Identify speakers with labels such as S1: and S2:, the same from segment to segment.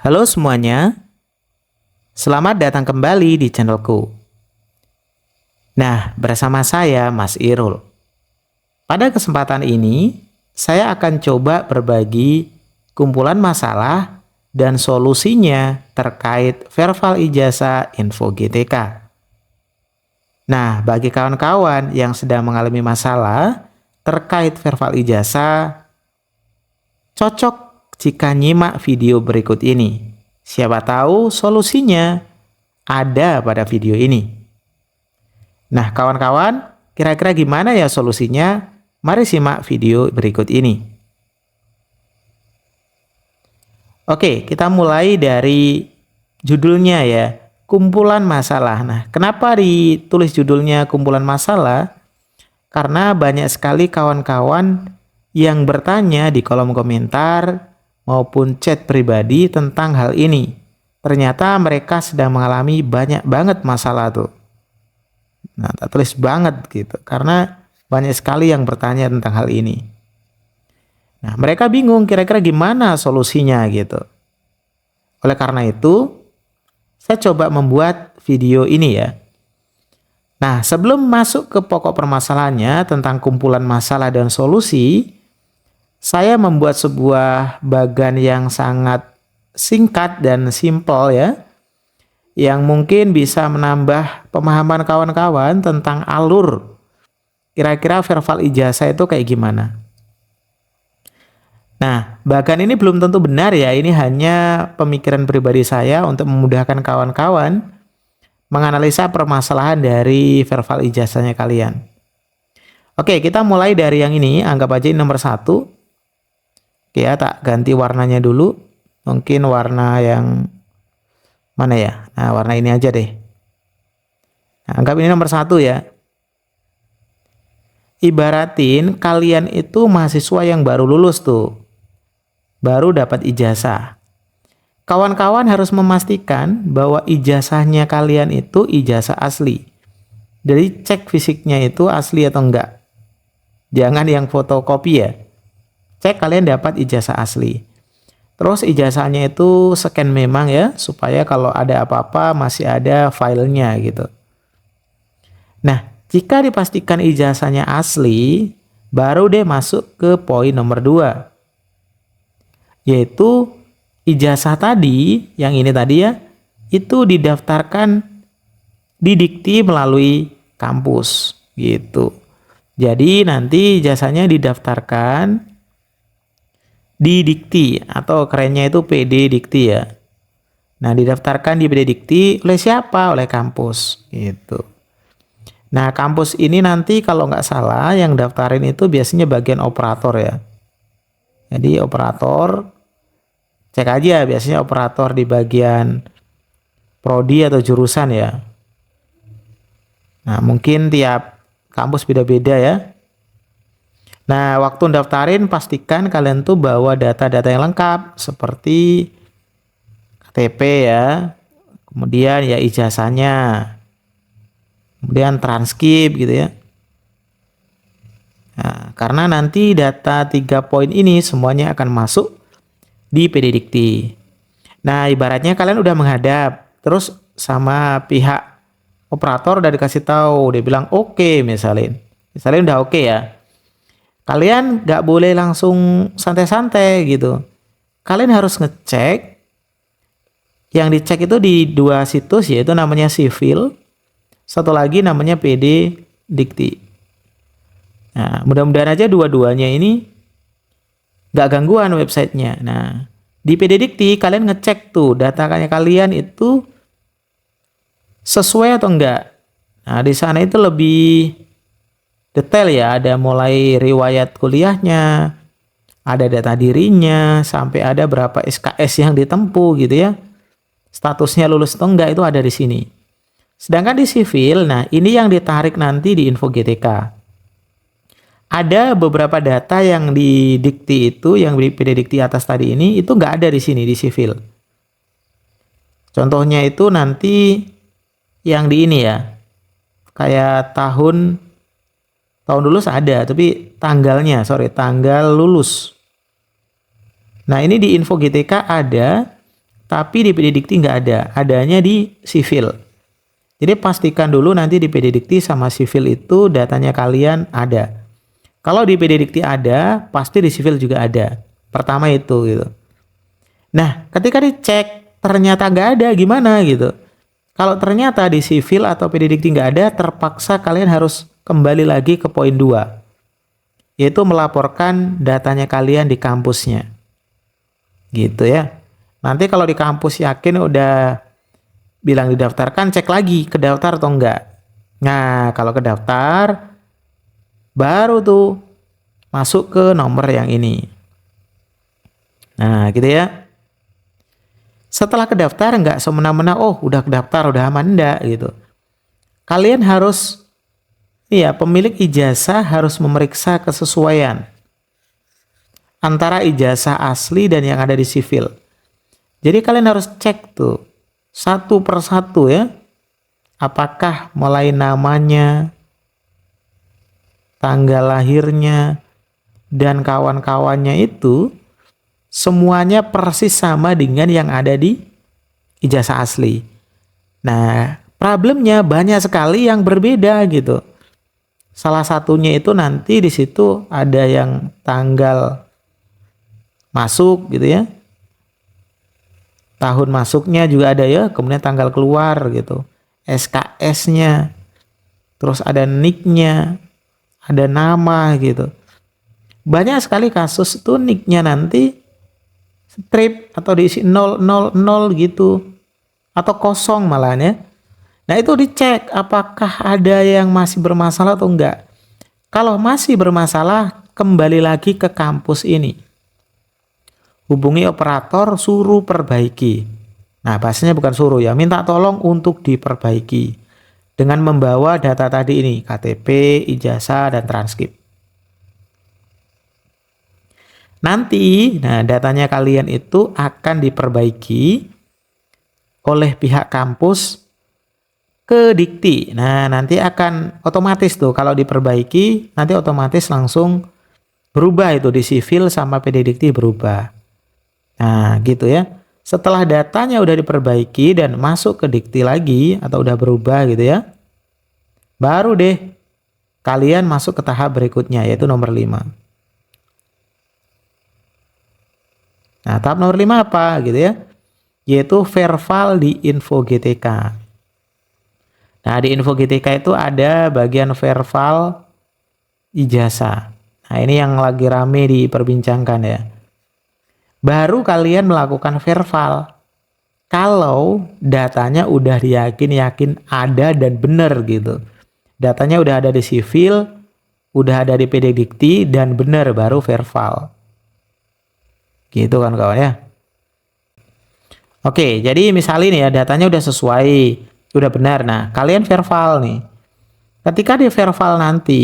S1: Halo semuanya, selamat datang kembali di channelku. Nah, bersama saya Mas Irul. Pada kesempatan ini, saya akan coba berbagi kumpulan masalah dan solusinya terkait Verval Ijazah Info GTK. Nah, bagi kawan-kawan yang sedang mengalami masalah terkait Verval Ijazah, cocok jika nyimak video berikut ini. Siapa tahu solusinya ada pada video ini. Nah, kawan-kawan, kira-kira gimana ya solusinya? Mari simak video berikut ini. Oke, kita mulai dari judulnya ya, kumpulan masalah. Nah, kenapa ditulis judulnya kumpulan masalah? Karena banyak sekali kawan-kawan yang bertanya di kolom komentar maupun chat pribadi tentang hal ini. Ternyata mereka sedang mengalami banyak banget masalah tuh. Nah, tak tulis banget gitu, karena banyak sekali yang bertanya tentang hal ini. Nah, mereka bingung kira-kira gimana solusinya gitu. Oleh karena itu, saya coba membuat video ini ya. Nah, sebelum masuk ke pokok permasalahannya tentang kumpulan masalah dan solusi, saya membuat sebuah bagan yang sangat singkat dan simpel ya, yang mungkin bisa menambah pemahaman kawan-kawan tentang alur kira-kira Verval Ijazah itu kayak gimana. Nah, bagan ini belum tentu benar ya, ini hanya pemikiran pribadi saya untuk memudahkan kawan-kawan menganalisa permasalahan dari Verval Ijazahnya kalian. Oke, kita mulai dari yang ini, anggap aja ini nomor 1. Oke ya, tak ganti warnanya dulu. Mungkin warna yang mana ya? Nah, warna ini aja deh. Nah, anggap ini nomor 1 ya. Ibaratin kalian itu mahasiswa yang baru lulus tuh. Baru dapat ijazah. Kawan-kawan harus memastikan bahwa ijazahnya kalian itu ijazah asli. Jadi cek fisiknya itu asli atau enggak. Jangan yang fotokopi ya. Cek kalian dapat ijazah asli. Terus ijazahnya itu scan memang ya, supaya kalau ada apa-apa masih ada filenya gitu. Nah, jika dipastikan ijazahnya asli, baru deh masuk ke poin nomor 2. Yaitu ijazah tadi, yang ini tadi ya, itu didaftarkan di Dikti melalui kampus gitu. Jadi nanti ijazahnya didaftarkan di Dikti atau kerennya itu PD Dikti ya. Nah, didaftarkan di PD Dikti oleh siapa? Oleh kampus gitu. Nah, kampus ini nanti kalau nggak salah yang daftarin itu biasanya bagian operator ya. Jadi operator, cek aja biasanya operator di bagian prodi atau jurusan ya. Nah, mungkin tiap kampus beda-beda ya. Nah, waktu daftarin pastikan kalian tuh bawa data-data yang lengkap seperti KTP ya, kemudian ya ijazahnya, kemudian transkrip gitu ya. Nah, karena nanti data 3 poin ini semuanya akan masuk di PD Dikti. Nah, ibaratnya kalian udah menghadap, terus sama pihak operator udah dikasih tahu, dia bilang oke misalnya udah oke ya. Kalian nggak boleh langsung santai-santai gitu. Kalian harus ngecek. Yang dicek itu di 2 situs, yaitu namanya Sivil. Satu lagi namanya PD Dikti. Nah, mudah-mudahan aja dua-duanya ini nggak gangguan websitenya. Nah, di PD Dikti kalian ngecek tuh datanya kalian itu sesuai atau enggak. Nah, di sana itu lebih detail ya, ada mulai riwayat kuliahnya, ada data dirinya, sampai ada berapa SKS yang ditempuh gitu ya. Statusnya lulus atau enggak itu ada di sini. Sedangkan di sivil, nah ini yang ditarik nanti di info GTK. Ada beberapa data yang di Dikti itu, yang di PD Dikti atas tadi ini, itu enggak ada di sini di sivil. Contohnya itu nanti yang di ini ya, kayak tahun lulus ada, tapi tanggal lulus. Nah, ini di info GTK ada tapi di PD Dikti nggak ada, adanya di sivil. Jadi pastikan dulu nanti di PD Dikti sama sivil itu datanya kalian ada. Kalau di PD Dikti ada, pasti di sivil juga ada. Pertama itu gitu. Nah, ketika dicek ternyata nggak ada, gimana gitu? Kalau ternyata di sivil atau PD Dikti nggak ada, terpaksa kalian harus kembali lagi ke poin 2, yaitu melaporkan datanya kalian di kampusnya. Gitu ya. Nanti kalau di kampus yakin udah bilang didaftarkan, cek lagi ke daftar atau enggak. Nah, kalau ke daftar, baru tuh masuk ke nomor yang ini. Nah, gitu ya. Setelah ke daftar, enggak semena-mena, oh udah ke daftar, udah aman, enggak gitu. Kalian harus, pemilik ijazah harus memeriksa kesesuaian antara ijazah asli dan yang ada di sivil. Jadi kalian harus cek tuh satu persatu ya. Apakah mulai namanya, tanggal lahirnya, dan kawan-kawannya itu semuanya persis sama dengan yang ada di ijazah asli. Nah, problemnya banyak sekali yang berbeda gitu. Salah satunya itu nanti di situ ada yang tanggal masuk gitu ya. Tahun masuknya juga ada ya, kemudian tanggal keluar gitu. SKS-nya. Terus ada nick-nya, ada nama gitu. Banyak sekali kasus itu nick-nya nanti strip atau diisi 000 gitu. Atau kosong malah ya. Nah itu dicek apakah ada yang masih bermasalah atau enggak. Kalau masih bermasalah, kembali lagi ke kampus ini. Hubungi operator, suruh perbaiki. Nah bahasanya bukan suruh ya, minta tolong untuk diperbaiki. Dengan membawa data tadi ini, KTP, ijazah, dan transkrip. Nanti, datanya kalian itu akan diperbaiki oleh pihak kampus ke Dikti. Nah, nanti akan otomatis tuh kalau diperbaiki, nanti otomatis langsung berubah itu di sivil sama PD Dikti berubah. Nah, gitu ya. Setelah datanya udah diperbaiki dan masuk ke Dikti lagi atau udah berubah gitu ya, baru deh kalian masuk ke tahap berikutnya yaitu nomor 5. Nah, tahap nomor 5 apa gitu ya? Yaitu verval di info GTK. Nah, di info GTK itu ada bagian verval ijazah. Nah, ini yang lagi rame diperbincangkan ya. Baru kalian melakukan verval kalau datanya udah yakin ada dan benar gitu. Datanya udah ada di sivil, udah ada di PD Dikti dan benar, baru verval. Gitu kan kawan ya. Oke, jadi misalnya nih ya datanya udah sesuai, udah benar. Nah, kalian verval nih. Ketika di verval nanti,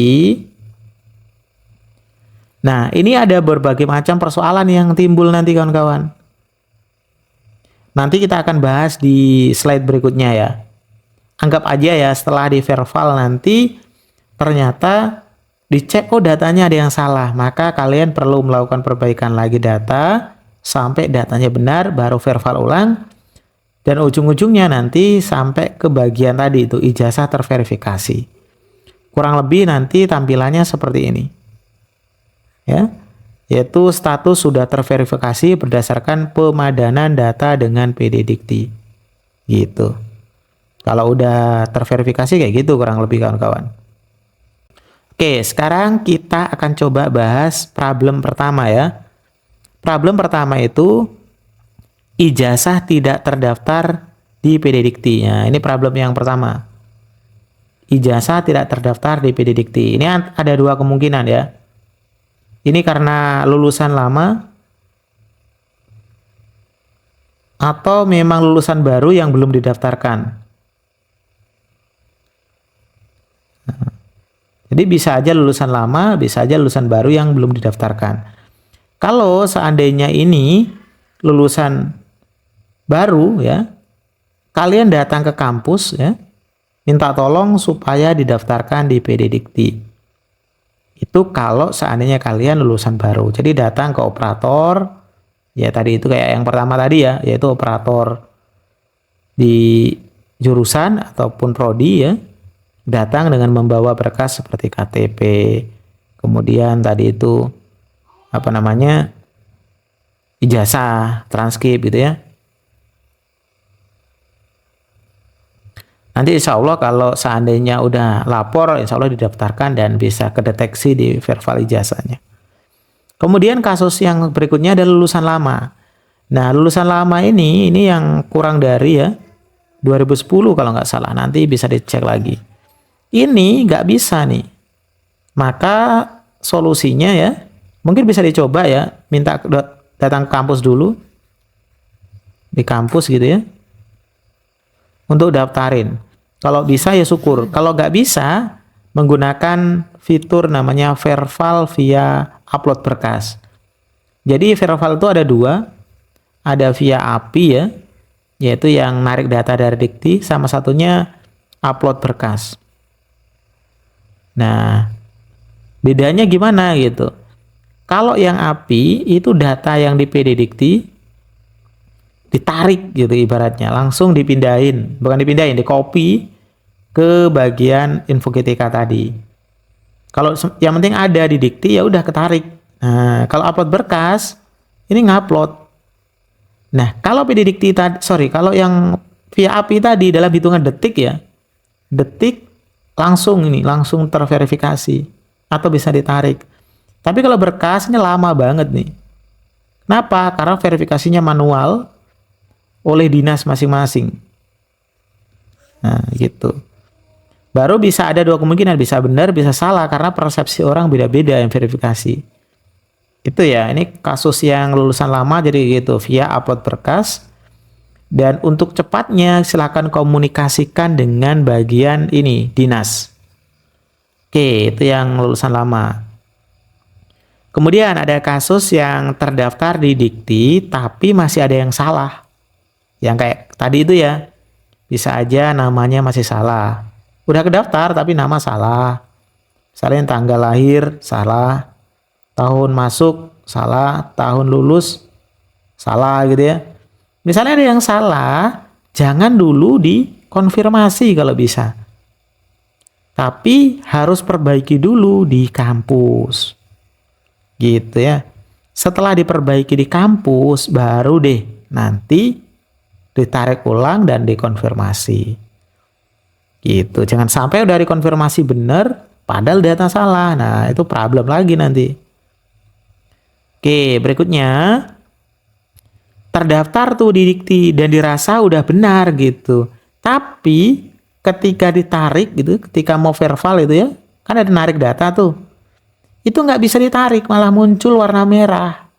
S1: nah ini ada berbagai macam persoalan yang timbul nanti kawan-kawan. Nanti kita akan bahas di slide berikutnya ya. Anggap aja ya setelah di verval nanti ternyata dicek oh datanya ada yang salah. Maka kalian perlu melakukan perbaikan lagi data sampai datanya benar, baru verval ulang. Dan ujung-ujungnya nanti sampai ke bagian tadi itu ijazah terverifikasi. Kurang lebih nanti tampilannya seperti ini. Ya, yaitu status sudah terverifikasi berdasarkan pemadanan data dengan PD Dikti. Gitu. Kalau udah terverifikasi kayak gitu kurang lebih kawan-kawan. Oke, sekarang kita akan coba bahas problem pertama ya. Problem pertama itu ijazah tidak terdaftar di PD Dikti. Nah, ini problem yang pertama. Ijazah tidak terdaftar di PD Dikti. Ini ada dua kemungkinan ya. Ini karena lulusan lama atau memang lulusan baru yang belum didaftarkan. Jadi bisa aja lulusan lama, bisa aja lulusan baru yang belum didaftarkan. Kalau seandainya ini lulusan baru ya, kalian datang ke kampus ya, minta tolong supaya didaftarkan di PD Dikti. Itu kalau seandainya kalian lulusan baru. Jadi datang ke operator, Ya tadi itu kayak yang pertama tadi ya, yaitu operator di jurusan ataupun prodi ya, datang dengan membawa berkas seperti KTP, kemudian tadi itu apa namanya, ijazah, transkrip gitu ya. Nanti insya Allah kalau seandainya udah lapor, insya Allah didaftarkan dan bisa kedeteksi di verbal ijazahnya. Kemudian kasus yang berikutnya adalah lulusan lama. Nah, lulusan lama ini yang kurang dari ya 2010 kalau nggak salah. Nanti bisa dicek lagi. Ini nggak bisa nih. Maka solusinya ya, mungkin bisa dicoba ya, minta datang ke kampus dulu. Di kampus gitu ya. Untuk daftarin. Kalau bisa ya syukur. Kalau nggak bisa, menggunakan fitur namanya verbal via upload berkas. Jadi verbal itu ada dua. Ada via API ya, yaitu yang narik data dari dikti, sama satunya upload berkas. Nah, bedanya gimana gitu? Kalau yang API itu data yang di PD dikti ditarik gitu ibaratnya, langsung dipindahin, bukan dipindahin, di copy ke bagian info GTK tadi. Kalau yang penting ada di dikti ya udah ketarik. Nah, kalau upload berkas ini ngupload. Nah, kalau PD dikti tadi, kalau yang via API tadi dalam hitungan detik ya, detik langsung terverifikasi atau bisa ditarik. Tapi kalau berkas ini lama banget nih. Kenapa? Karena verifikasinya manual oleh dinas masing-masing. Nah, gitu. Baru bisa ada dua kemungkinan, bisa benar, bisa salah, karena persepsi orang beda-beda yang verifikasi. Itu ya, ini kasus yang lulusan lama jadi gitu, via upload berkas. Dan untuk cepatnya silakan komunikasikan dengan bagian ini, dinas. Oke, itu yang lulusan lama. Kemudian ada kasus yang terdaftar di dikti tapi masih ada yang salah. Yang kayak tadi itu ya, bisa aja namanya masih salah. Udah kedaftar tapi nama salah. Misalnya tanggal lahir salah, tahun masuk salah, tahun lulus salah gitu ya. Misalnya ada yang salah, jangan dulu dikonfirmasi kalau bisa. Tapi harus perbaiki dulu di kampus. Gitu ya. Setelah diperbaiki di kampus, baru deh nanti ditarik ulang dan dikonfirmasi. Gitu. Jangan sampai udah dikonfirmasi benar padahal data salah. Nah, itu problem lagi nanti. Oke, berikutnya terdaftar tuh di dikti dan dirasa udah benar gitu. Tapi ketika ditarik gitu, ketika mau verbal itu ya, kan ada narik data tuh. Itu nggak bisa ditarik, malah muncul warna merah.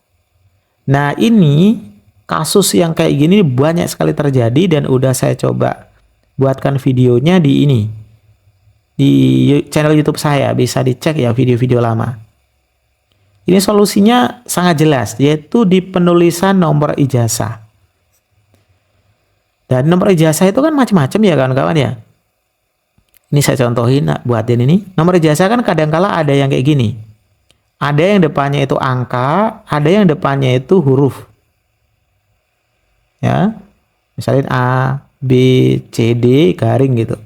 S1: Nah, ini kasus yang kayak gini banyak sekali terjadi dan udah saya coba buatkan videonya di ini. Di channel YouTube saya, bisa dicek ya video-video lama. Ini solusinya sangat jelas, yaitu di penulisan nomor ijazah. Dan nomor ijazah itu kan macam-macam ya kawan-kawan ya. Ini saya contohin, buatin ini. Nomor ijazah kan kadang-kala ada yang kayak gini. Ada yang depannya itu angka, ada yang depannya itu huruf. Ya, misalnya A, B, C, D, garing gitu.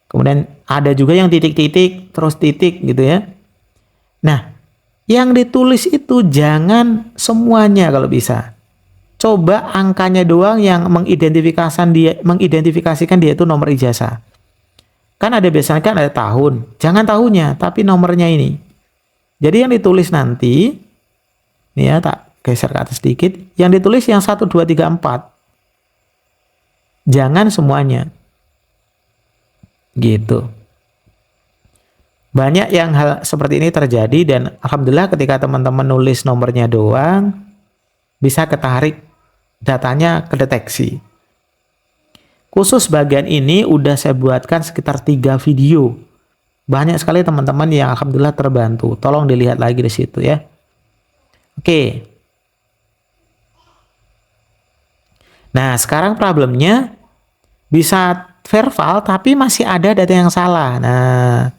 S1: Kemudian ada juga yang titik-titik, terus titik gitu ya. Nah, yang ditulis itu jangan semuanya kalau bisa. Coba angkanya doang yang mengidentifikasikan dia itu nomor ijazah. Kan ada biasanya kan ada tahun, jangan tahunnya, tapi nomornya ini. Jadi yang ditulis nanti, ini ya tak geser ke atas sedikit, yang ditulis yang 1, 2, 3, 4. Jangan semuanya. Gitu. Banyak yang hal seperti ini terjadi dan alhamdulillah ketika teman-teman nulis nomornya doang, bisa ketarik datanya kedeteksi. Khusus bagian ini udah saya buatkan sekitar 3 video. Banyak sekali teman-teman yang alhamdulillah terbantu. Tolong dilihat lagi di situ ya. Oke. Nah, sekarang problemnya bisa verbal tapi masih ada data yang salah. Nah,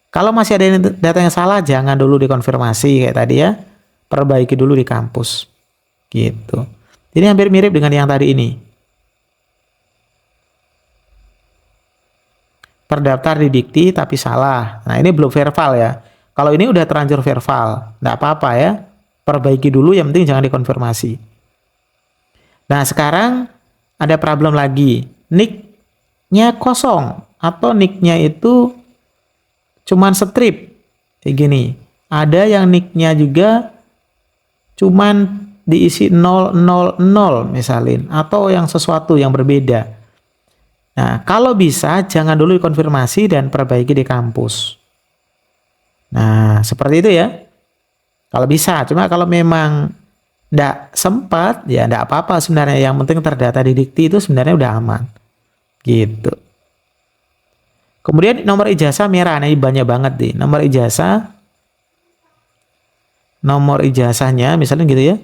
S1: kalau masih ada data yang salah jangan dulu dikonfirmasi kayak tadi ya. Perbaiki dulu di kampus. gitu. Jadi hampir mirip dengan yang tadi ini. Terdaftar di Dikti tapi salah. Nah, ini belum verbal ya. Kalau ini udah terlanjur verbal, nggak apa-apa ya. Perbaiki dulu, yang penting jangan dikonfirmasi. Nah, sekarang ada problem lagi. Nick-nya kosong atau nick-nya itu cuman strip. Kayak gini. Ada yang nick-nya juga cuman diisi 000 misalin, atau yang sesuatu yang berbeda. Nah, kalau bisa jangan dulu dikonfirmasi dan perbaiki di kampus. Nah, seperti itu ya. Kalau bisa, cuma kalau memang enggak sempat, ya enggak apa-apa sebenarnya. Yang penting terdata di Dikti itu sebenarnya udah aman. Gitu. Kemudian nomor ijazah merah, nah ini banyak banget nih. Nomor ijazahnya misalnya gitu ya.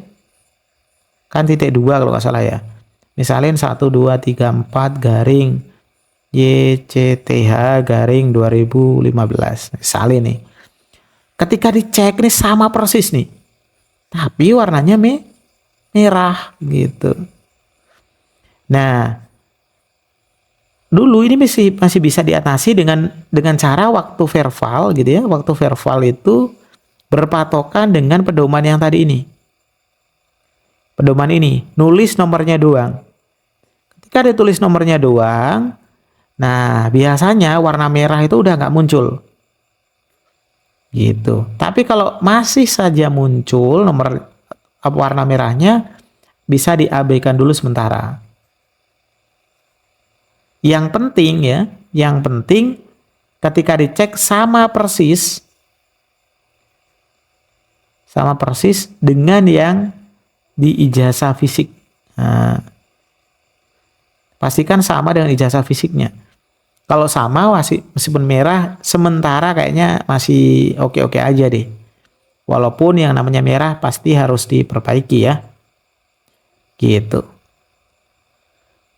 S1: Kan titik 2 kalau nggak salah ya. Misalnya 1, 2, 3, 4 garing YCTH garing 2015. Misalnya nih. Ketika dicek nih sama persis nih. Tapi warnanya merah gitu. Nah, dulu ini masih bisa diatasi dengan cara waktu verbal gitu ya. Waktu verbal itu berpatokan dengan pedoman yang tadi ini. Pedoman ini, nulis nomornya doang. Ketika ditulis nomornya doang, nah biasanya warna merah itu udah nggak muncul. Gitu. Tapi kalau masih saja muncul nomor warna merahnya, bisa diabaikan dulu sementara. Yang penting ketika dicek sama persis dengan yang di ijazah fisik. Nah, pastikan sama dengan ijazah fisiknya. Kalau sama meskipun merah, sementara kayaknya masih oke-oke aja deh. Walaupun yang namanya merah pasti harus diperbaiki ya. Gitu.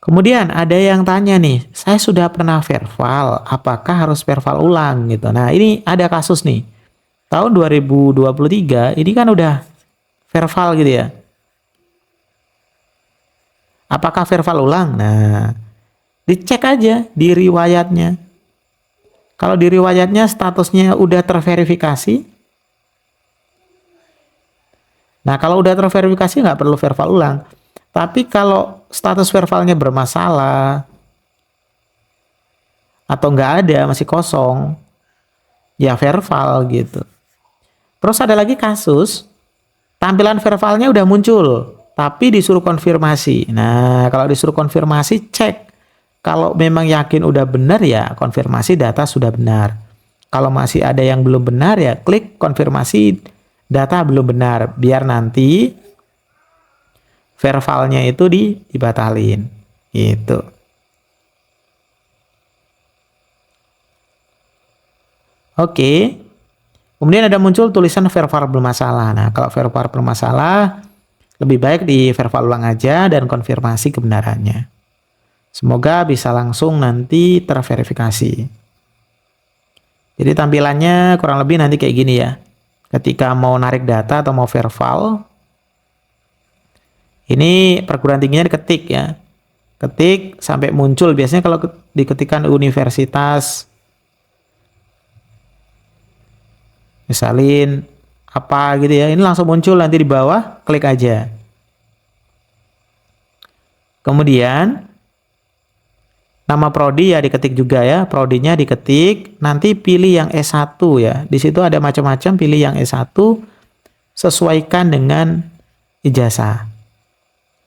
S1: Kemudian ada yang tanya nih, saya sudah pernah verbal, apakah harus verbal ulang gitu. Nah, ini ada kasus nih. Tahun 2023 ini kan udah verbal gitu ya. Apakah verbal ulang? Nah, dicek aja di riwayatnya. Kalau di riwayatnya statusnya udah terverifikasi. Nah, kalau udah terverifikasi nggak perlu verbal ulang. Tapi kalau status verbalnya bermasalah atau nggak ada, masih kosong, ya verbal gitu. Terus ada lagi kasus, tampilan verbalnya udah muncul, tapi disuruh konfirmasi. Nah, kalau disuruh konfirmasi, cek. Kalau memang yakin udah benar, ya konfirmasi data sudah benar. Kalau masih ada yang belum benar, ya klik konfirmasi data belum benar. Biar nanti verbalnya itu dibatalin. Gitu. Oke. Kemudian ada muncul tulisan verbal bermasalah. Nah, kalau verbal bermasalah, lebih baik di verbal ulang aja dan konfirmasi kebenarannya. Semoga bisa langsung nanti terverifikasi. Jadi tampilannya kurang lebih nanti kayak gini ya. Ketika mau narik data atau mau verbal, ini perguruan tingginya diketik ya. Ketik sampai muncul. Biasanya kalau diketikkan universitas, misalin apa gitu ya, ini langsung muncul nanti di bawah, klik aja. Kemudian nama prodi ya diketik juga ya, prodinya diketik, nanti pilih yang S1 ya. Di situ ada macam-macam, pilih yang S1, sesuaikan dengan ijazah.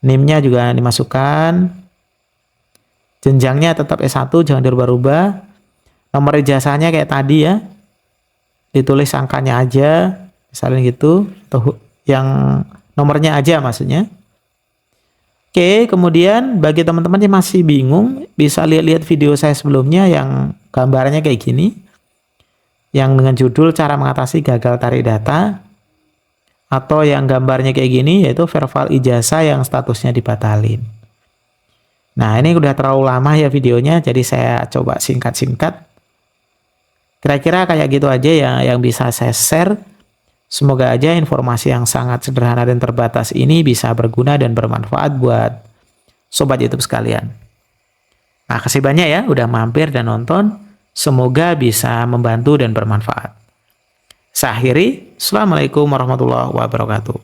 S1: NIM-nya juga dimasukkan. Jenjangnya tetap S1, jangan dirubah-rubah. Nomor ijazahnya kayak tadi ya. Ditulis angkanya aja, misalnya gitu, atau yang nomornya aja maksudnya. Oke, kemudian bagi teman-teman yang masih bingung, bisa lihat-lihat video saya sebelumnya yang gambarnya kayak gini, yang dengan judul cara mengatasi gagal tarik data, atau yang gambarnya kayak gini, yaitu verbal ijazah yang statusnya dibatalin. Nah, ini udah terlalu lama ya videonya, jadi saya coba singkat-singkat. Kira-kira kayak gitu aja ya yang bisa saya share. Semoga aja informasi yang sangat sederhana dan terbatas ini bisa berguna dan bermanfaat buat Sobat YouTube sekalian. Makasih banyak ya udah mampir dan nonton. Semoga bisa membantu dan bermanfaat. Saya akhiri. Assalamualaikum warahmatullahi wabarakatuh.